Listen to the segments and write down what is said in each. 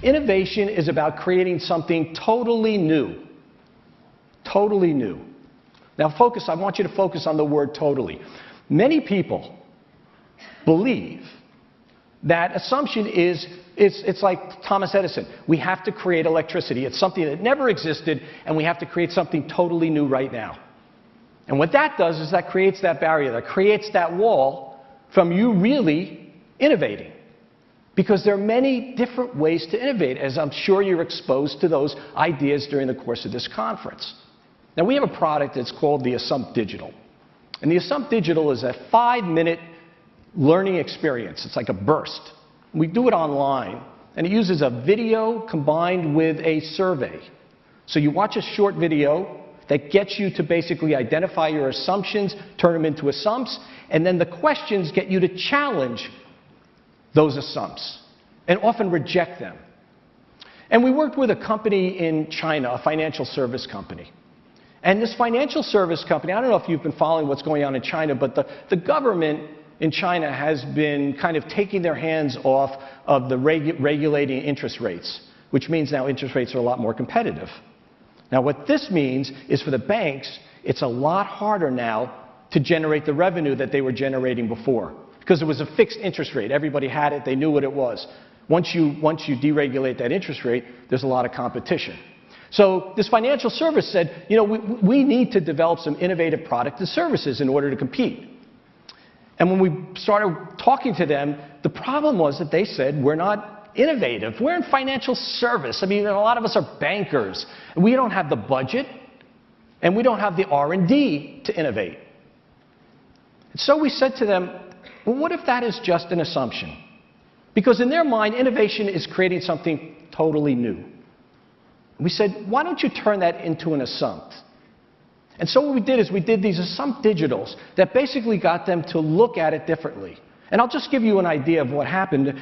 Innovation is about creating something totally new. Totally new. Now I want you to focus on the word totally. Many people believe that assumption is, it's like Thomas Edison. We have to create electricity. It's something that never existed, and we have to create something totally new right now. And what that does is that creates that barrier, that creates that wall from you really innovating. Because there are many different ways to innovate, as I'm sure you're exposed to those ideas during the course of this conference. Now, we have a product that's called the Assumpt Digital. And the Assumpt Digital is a 5-minute learning experience. It's like a burst. We do it online, and it uses a video combined with a survey. So you watch a short video that gets you to basically identify your assumptions, turn them into assumps, and then the questions get you to challenge those assumpts and often reject them. And we worked with a company in China, a financial service company. And this financial service company, I don't know if you've been following what's going on in China, but the government in China has been kind of taking their hands off of the regulating interest rates, which means now interest rates are a lot more competitive. Now, what this means is for the banks, it's a lot harder now to generate the revenue that they were generating before, because it was a fixed interest rate. Everybody had it. They knew what it was. Once you deregulate that interest rate, there's a lot of competition. So this financial service said, you know, we need to develop some innovative products and services in order to compete. And when we started talking to them, the problem was that they said, we're not innovative. We're in financial service. I mean, a lot of us are bankers. We don't have the budget, and we don't have the R&D to innovate. So we said to them, well, what if that is just an assumption? Because in their mind, innovation is creating something totally new. We said, why don't you turn that into an assumpt? And so what we did is we did these Assumpt Digitals that basically got them to look at it differently. And I'll just give you an idea of what happened.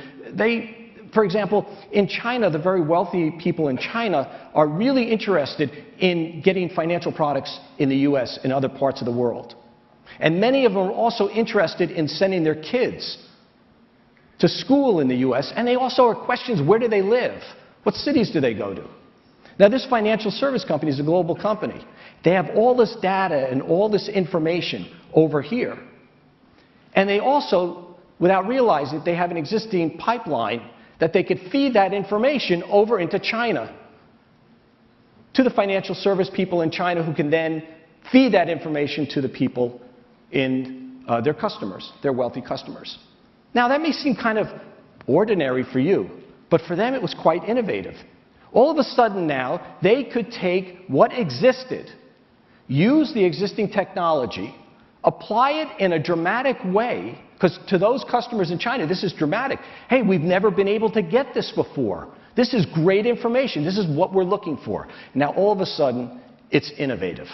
For example, in China, the very wealthy people in China are really interested in getting financial products in the US and other parts of the world. And many of them are also interested in sending their kids to school in the US, and they also are questions, where do they live? What cities do they go to? Now, this financial service company is a global company. They have all this data and all this information over here. And they also, without realizing it, they have an existing pipeline that they could feed that information over into China to the financial service people in China, who can then feed that information to the people in their customers, their wealthy customers. Now, that may seem kind of ordinary for you, but for them it was quite innovative. All of a sudden now, they could take what existed, use the existing technology, apply it in a dramatic way, because to those customers in China, this is dramatic. Hey, we've never been able to get this before. This is great information. This is what we're looking for. Now, all of a sudden, it's innovative.